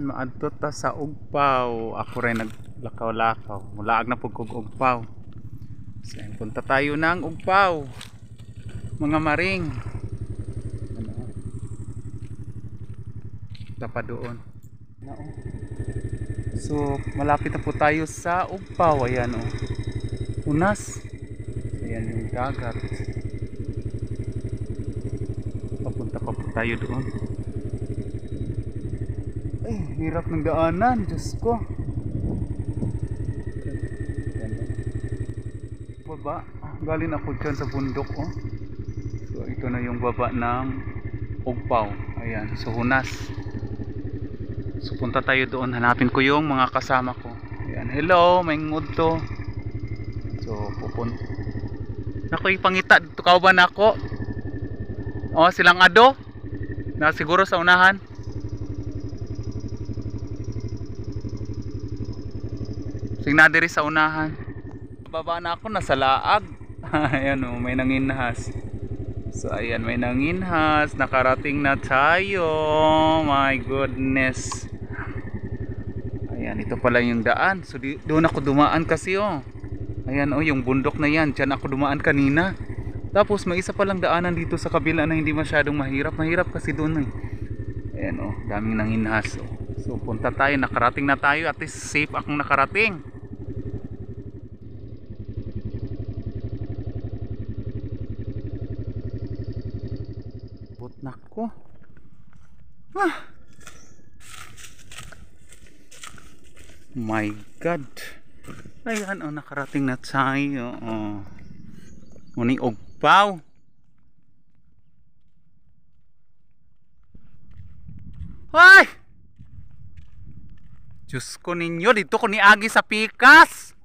maadto ta sa Ugpaw. Ako rin naglakaw-lakaw. Mulaag na pug kog Ugpaw. So, punta tayo ng Ugpaw. Mga maring. Ano? Tapa doon. So, malapit na po tayo sa Ugpaw. Ayan o. Unas. Ayan yung dagat. Papunta pa po tayo doon. Ay, hirap ng daanan. Diyos ko. Baba. Galing ako dyan sa bundok. Oh. So, ito na yung baba ng Ugpaw. Ayan. So, Hunas. So, punta tayo doon. Hanapin ko yung mga kasama ko. Ayan. Hello. May ngudto. So, pupunta. Naku, ipangita. Dito ka ba na ako? O, silang ado. Na siguro sa unahan. Tingnan diri sa unahan. Baba na ako, nasa laag. Ayan o, may nanginhas. So ayan, may nanginhas. Nakarating na tayo. My goodness. Ayan, ito pala yung daan. So doon ako dumaan kasi o. Ayan o, yung bundok na yan. Diyan ako dumaan kanina. Tapos may isa palang daanan dito sa kabila na hindi masyadong mahirap. Mahirap kasi doon eh. Ayan o, daming nanginhas o. So punta tayo, nakarating na tayo. At least safe akong nakarating. Nako. My God. Ayan o, nakarating na tayo. Muning Ugpaw. Ay! Diyos ko ninyo, dito ko niagi sa pikas.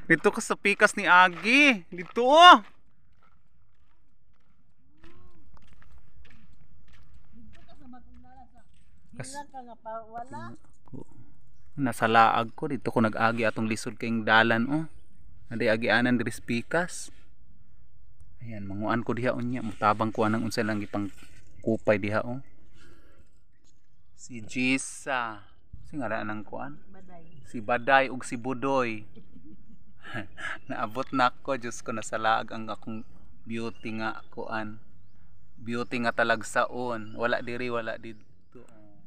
Dito ko sa pikas ni Agi. Dito oh. Nasa laag ko. Dito ko nag-agi atong lisod kayong dalan oh. Naday agianan diri sa pikas. Ayan, manguan ko diha unya. Mutabang ko anang unsa lang ipang kupay diha oh. Si Jisa. Si ngaran nang kuan? Baday. Si Baday ug si Budoy. Naabot na ako, Diyos ko, nasa laag ang akong beauty nga kuan. Beauty nga talagsaon. Wala diri, wala dito.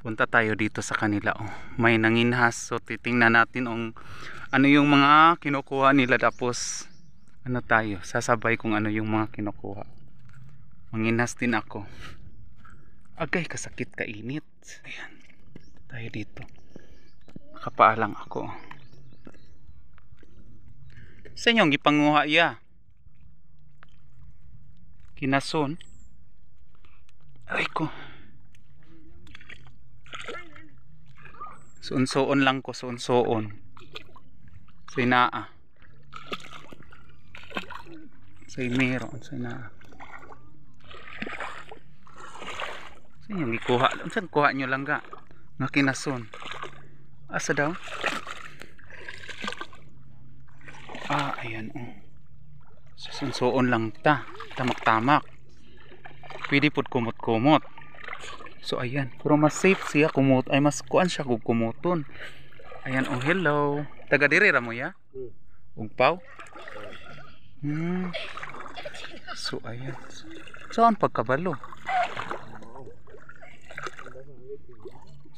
Punta tayo dito sa kanila oh. May nanginhas. So titingnan natin ano yung mga kinukuha nila. Tapos ano tayo, sasabay kung ano yung mga kinukuha. Manginhas din ako. Agay, kasakit, kainit. Ayan, tayo dito. Nakapaalang ako. Sa inyong gipanguha iya. Kinason. Aray ko. Suunsoon lang ko, suunsoon. Sa inaa. Sa meron, sa inaa. Sa inyong gikuha. Saan kuha nyo lang ga? Nga kinason. Asa daw? Ayan oh. Susunsoon lang ta. Tamak-tamak. Pwede pod kumot-kumot. So ayan, pero mas safe siya kumot. Ay mas kuan siya kung kumuton. Ayan oh, hello. Taga diri ra mo ya? Ugpaw? So ayan. Saan pagkabalo?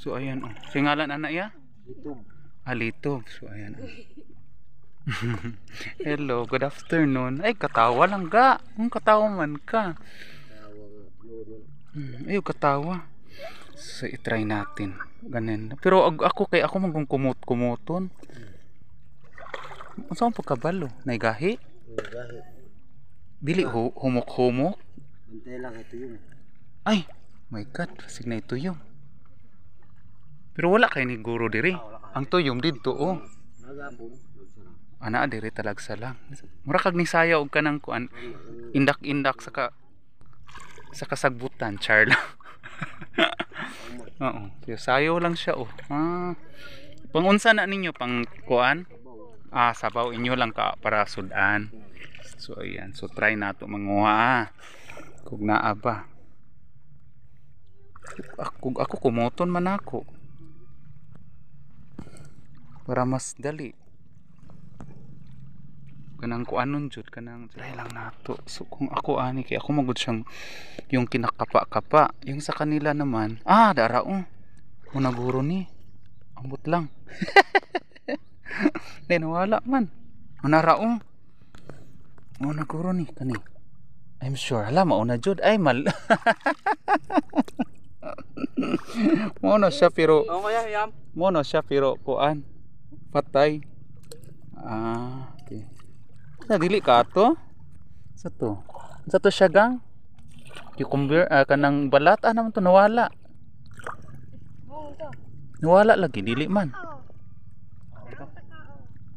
So ayan oh. Singalan anak ya? Litob. Litob. So ayan oh. Hello, good afternoon. Ay, katawa lang ga. Katawa man ka. Ayaw katawa. So, itry natin. Ganun. Pero ako kay ako mong kumot-kumuton. Saan pagkabalo? Naigahi? Naigahi. Dili humok-humok? Bantay lang ito yung. Ay, my God. Sig na ito yung. Pero wala kay ni guro diri. Ang tuyom dito oh. Nagapon. Ana diri talagsa lang. Mura kag ni sayaw og kanang kuan indak-indak sa kasagbutan char lang. Oo, sayaw lang siya oh. Pangunsa na ninyo pang kuan? Sabaw inyo lang ka para sudan. So ayan, so try nato manguha. Kung naa ba. Ako kumoton man ako. Para mas dali. Kanang kuanon jud kanang try lang nato. So kung ako ani kay ako magud siyang yung kinakapa-kapa, yung sa kanila naman darao mo naguro ni ambot lang. Then wala man manarao mo naguro ni kani. I'm sure hala mauna jud ay mal. Mo na siya pero mo na siya pero kuan patay. Okay. Sa dili ka to? Sa to siya gang? Cucumber kanang balat naman to nawala. Nawala lagi dili man.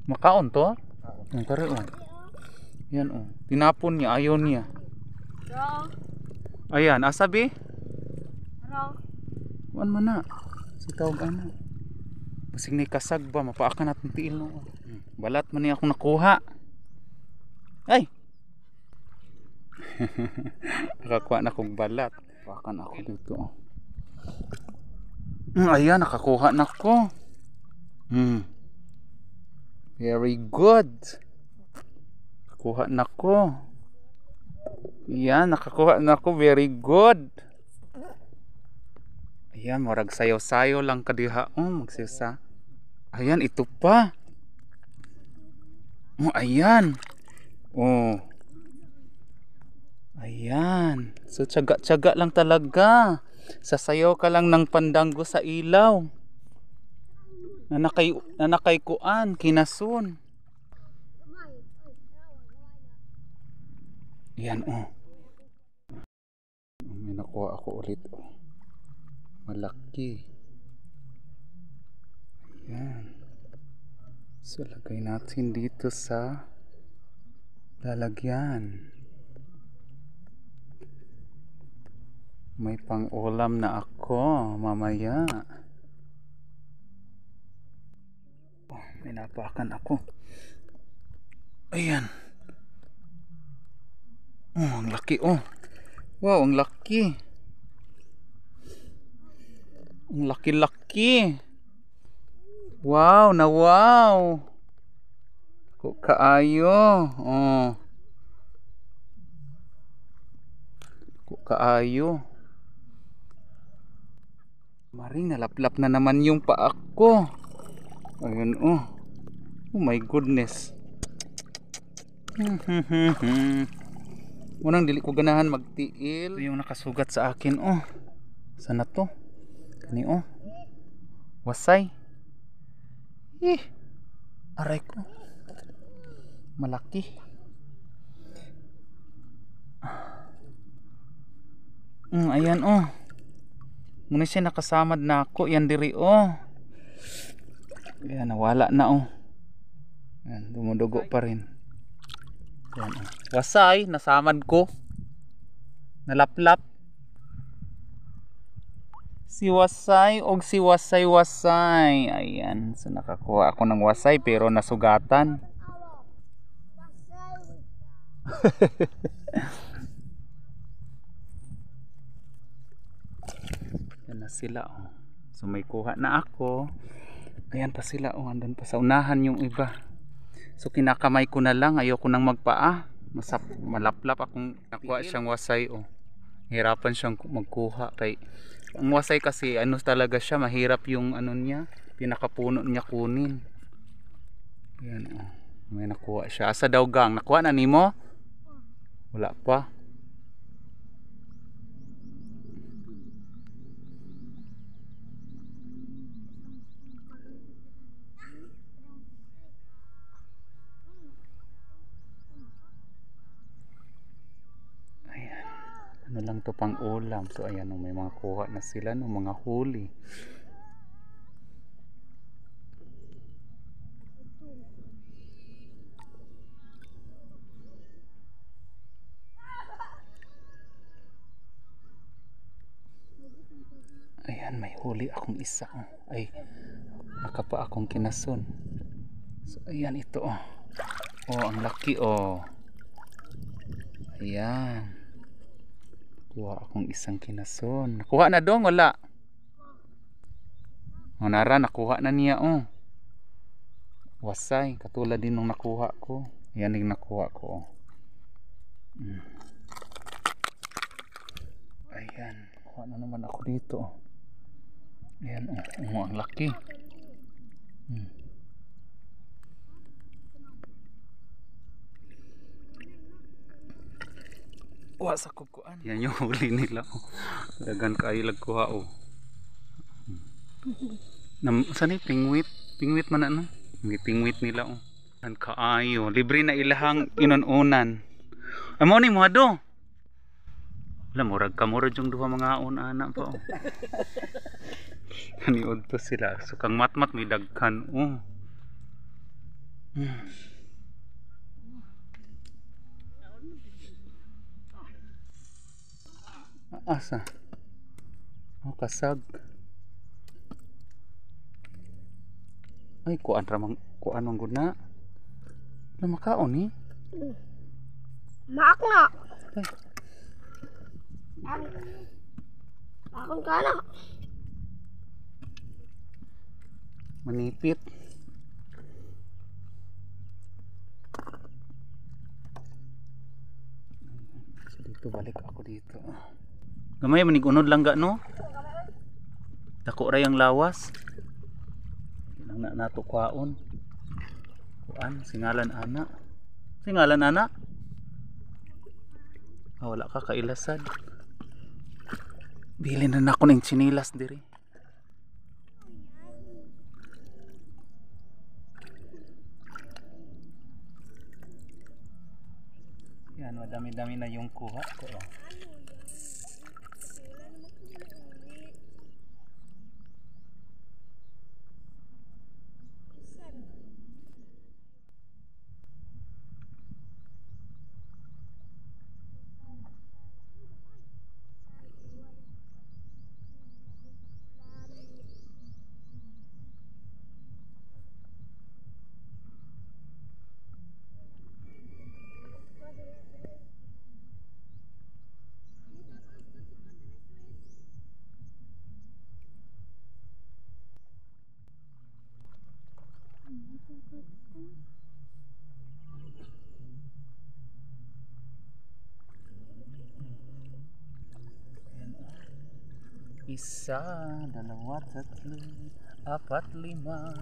Makaon to? Ang kare Yan tinapon niya ayaw niya. Ayan asabi? Kuan man na. Si tawag ana. Basig ni kasag ba mapaakan natin tiil no. Balat man niya akong nakuha. Ay. Nakakuha na kong balat. Pakan ako dito. Ayan, nakakuha na ko. Very good. Nakakuha na ko. Ayan, nakakuha na ko. Very good. Ayan, marag sayo-sayo lang kadiha. Magsisa. Ayan, ito pa. Ayan. Ayan. So tiyaga-tiyaga lang talaga. Sasayaw ka lang ng pandango sa ilaw. Nanakay kuan, kinasun. Ayan May nakuha ako ulit Malaki. Ayan. So lagay natin dito sa lalagyan. May pang-ulam na ako mamaya. May napakan ako. Ayan. Ang laki Wow, ang laki. Ang laki-laki. Wow, wow. Kaayo. Kaayo. Maring nalaplap na naman yung paa ko. Ayun Oh my goodness. Unang dili ko ganahan magtiil. Ito yung nakasugat sa akin Sana to? Kani Wasay. Aray ko. Malaki. Ayan Muna siya nakasamad na ako. Yan diri Ayan, nawala na Ayan, dumudugo pa rin. Ayan Wasay, nasamad ko. Nalaplap. Si Wasay si Wasay. Ayan, so nakakuha ako ng wasay pero nasugatan. Yan na sila So may kuha na ako. Ayan pa sila andun pa sa unahan yung iba. So kinakamay ko na lang, ayoko nang magpaa. Malaplap akong nakuha siyang wasay Hirapan siyang magkuha kay ang wasay kasi talaga siya, mahirap yung niya, pinakapuno niya kunin. Ayan may nakuha siya. Asa daw gang? Nakuha na nimo? Wala pa. Ano lang to pang ulam. So ayan may mga kuha na sila mga huli. Ayan may huli akong isa ay nakapa akong kinason. So ayan ito ang laki Ayan. Kuha akong isang kinason. Nakuha na dong, wala. O nara, nakuha na niya oh. Wasay, katulad din nung nakuha ko. Yan yung nakuha ko oh. Ayan, kuha na naman ako dito oh. Ayan oh, ang laki. Kuha sa kukuan. Yan yung huli nila oh. Dagan kayo lagkuha oh. Saan yung pingwit? Pingwit man ano? May pingwit nila oh. Ang kaayo. Libre na ilahang inununan. Amo ni mo do. Wala murag ka murag yung duha mga anak pa oh. Kaniod to sila. So kang matmat may dagkan oh. Asa? Oh kasag. Ay kuan ramang kuan mang guna. Wala makaon ni. Maak na. Ay. Akon ka na. Manipit. So dito balik ako dito. Gamay manig unod lang ga no. Dako ra yang lawas. Nang nato kwaon. Kuan singalan ana. Singalan ana. Wala ka kailasan. Bili na nako ng chinilas diri. Yan, madami-dami na yung kuha ko. Isa, dalawa, tatlo, apat, lima.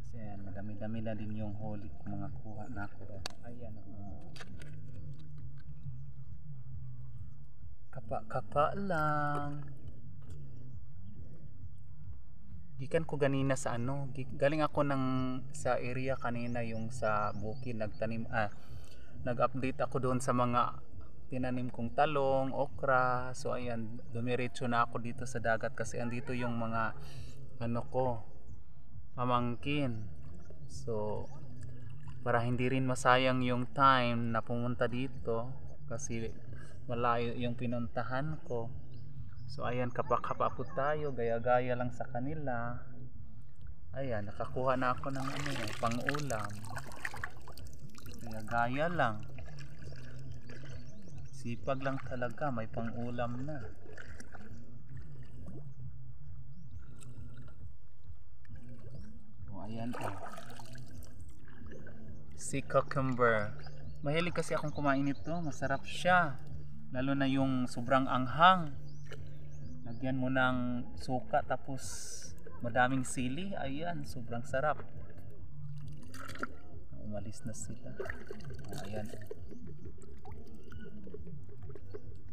Kasi yan, madami-dami na din yung huli ko mga kuha na ako. Ayan oh. Kapa lang. Gikan ko ganina sa ano, galing ako sa area kanina yung sa bukid nag-update ako doon sa mga tinanim kong talong, okra. So ayan, dumiretso na ako dito sa dagat kasi andito yung mga ano ko, pamangkin. So para hindi rin masayang yung time na pumunta dito kasi malayo yung pinuntahan ko. So ayan, kapa-kapa po tayo, gaya-gaya lang sa kanila. Ayan, nakakuha na ako ng ano, pang-ulam. Gaya-gaya lang. Sipag lang talaga, may pang-ulam na. O ayan oh. Si cucumber. Mahilig kasi akong kumain nito, masarap siya. Lalo na yung sobrang anghang. Lagyan mo ng suka tapos madaming sili. Ayan, sobrang sarap. Umalis na sila. Ayan.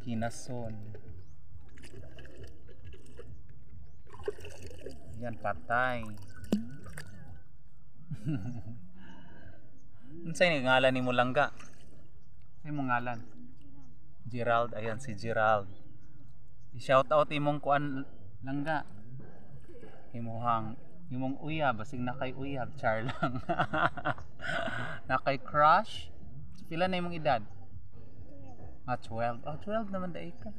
Kinason. Ayan, patay. Unsay ni ngalan nimo langga? Say mo ngalan? Gerald, ayan si Gerald. I-shout out imong kuan langga. Imong uyab, basig na kay uyab, char lang. Na kay crush. Pila na imong edad? 12. 12 naman dai ka.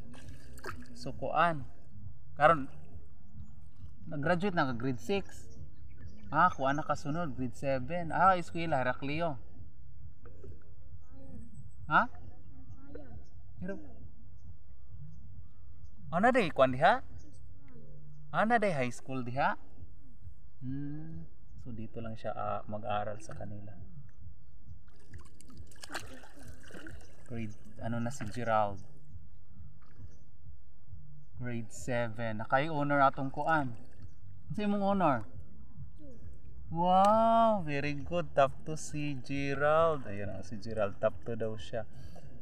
So kuan. Karon nag-graduate na ka grade 6. Kuan na kasunod grade 7. Eskwela Heraclio. Pero ana day kwan diha? Ana day high school diha? So dito lang siya mag-aral sa kanila. Grade ano na si Gerald? Grade 7. Nakay honor atong kuan. Ano imong honor? Wow, very good. Top 2 si Gerald. Ayun si Gerald, top 2 daw siya.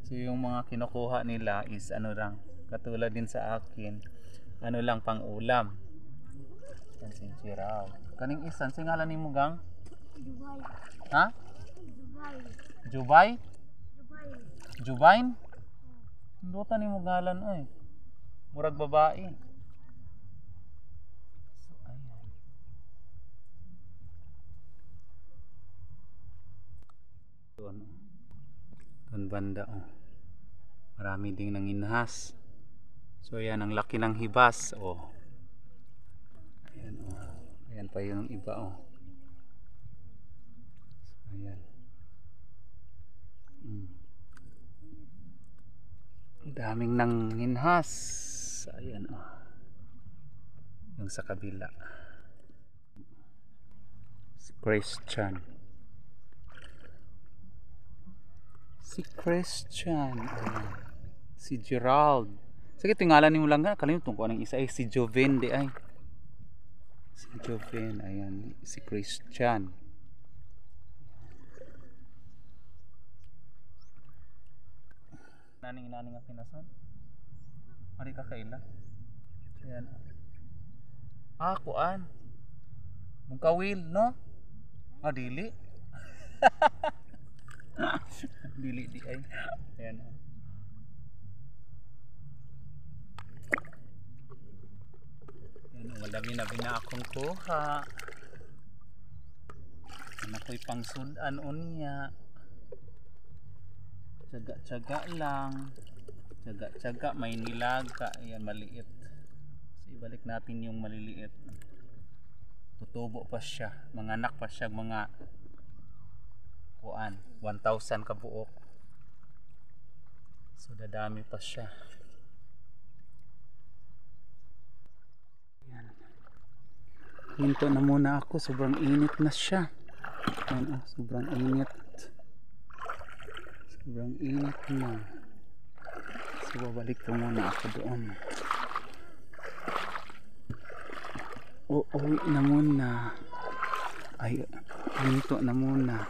So yung mga kinukuha nila is ano lang, katulad din sa akin. Ano lang pang ulam. Yan si Gerald. Kaning isan sing ngalan nimo gang? Dubai. Ha? Dubai. Jubay? Dubai. Jubain? Hindutan nimo ngalan oy. Murag babae. So ayan. Doon banda oh. Marami ding nanginhas. So ayan ang laki ng hibas oh. Ayan oh. Ayan pa yung iba oh. So ayan. Ang daming nanginhas. Ayan oh. Yung sa kabila. Si Christian. Si Christian. Ayan. Si Gerald. Sige tingala ni mo lang nga. Kalimutan ko anong isa ay si Joven di ay. Si Joven. Ayan. Si Christian. Naning ang kinason. Mari ka kaila. Ayan. Kuan. Mungkawil no? Dili. Dili di ay. Ayan. Ayan, madami na bina akong kuha. Ano ko'y pangsudan unya. Tsaga-tsaga lang. Tsaga-tsaga may nilaga. Ayan maliit. So ibalik natin yung maliliit. Tutubo pa siya. Mga anak pa siya mga kuan 1,000 kabuok. So dadami pa siya. Ayan. Hinto na muna ako. Sobrang init na siya. Ayan, sobrang init. Sobrang init na. So babalik ko muna ako doon. Uwi na muna. Ay, hinto na muna.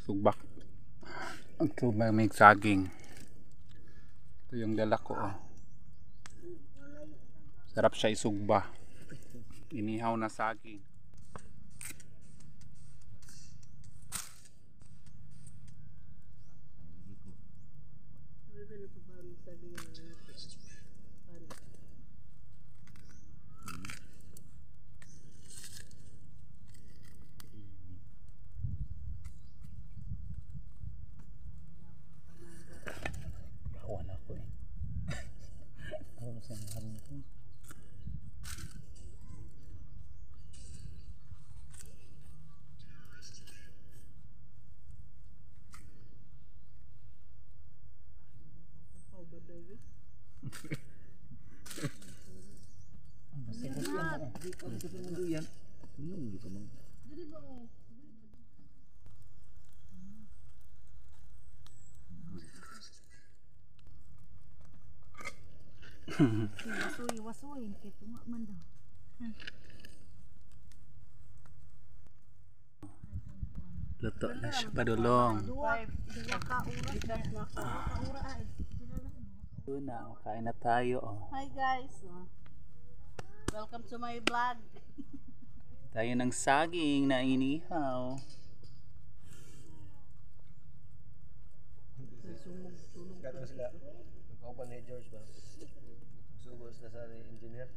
Sugbak. Ang sugbak may saging. Ito yung dala ko oh. Sarap siya isugba. Inihaw na saging. Bawan ako eh. Ano sa mahal ko? Wasuy, kaya tunga man daw. Luto na siya padulong. Doon na, kain na tayo oh. Hi guys, welcome to my vlog. Tayo ng saging na inihaw. Gatong sila. Nagkaupan ni George ba? Sugos na sa engineer.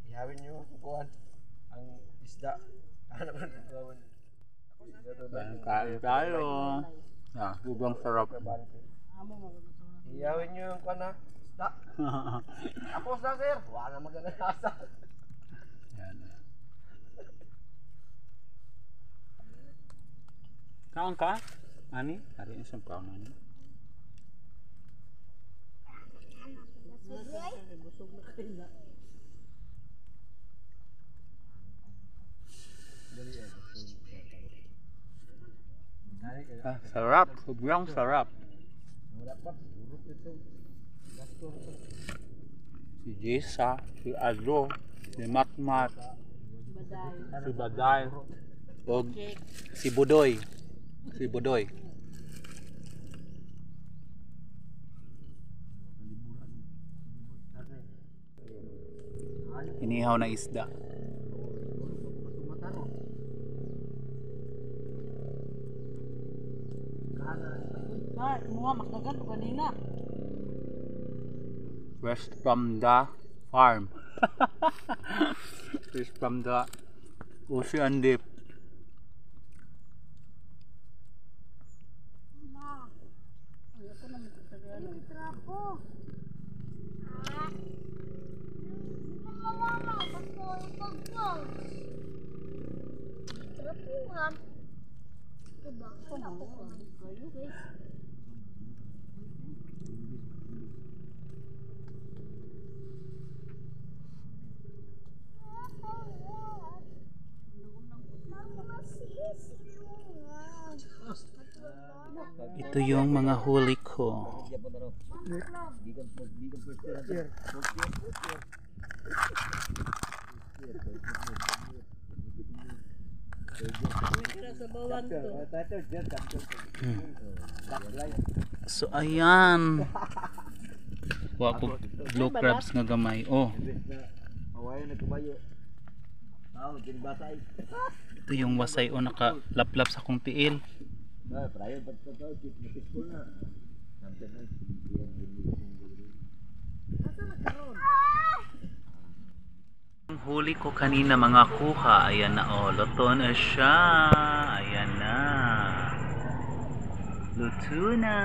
Ihawin nyo kukuhan ang isda. Ano ba nagkawan? Kain tayo. Sobrang sarap. Amo magugusto na. Ihawin nyo yung kuhan ha. Isda. Ako na sir. Wala na maganda nasa. Yan. Kaon ka? Ani? Hari ini isang brown ani. Busog na kayo na. Ah, sarap. Sobrang sarap. Wala pa. Urot ito. Gastor ito. Si Jessa, si Adro, si Matmat, Baday. si Baday, o Cake. si Budoy. Si Budoy. Inihaw na isda. Ay, kumuha, makagat ko kanina. Fresh from the farm. Fresh from the ocean deep. Ay, ako na magkakagano. Trapo. Trapuhan. Diba? Ako kayo guys. Ito yung mga huli ko. Kira sa bawang to. So ayan. Wa ko blue crabs nga gamay. Oh, Hawayan na kumayo. Kinibasay. ito yung wasay o nakalaplap sa kong tiil. Prayo ba't ka tao? Peaceful na. Sampai na. Ang huli ko kanina mga kuha, ayan na oh, luto na siya. Ayan na. Luto na.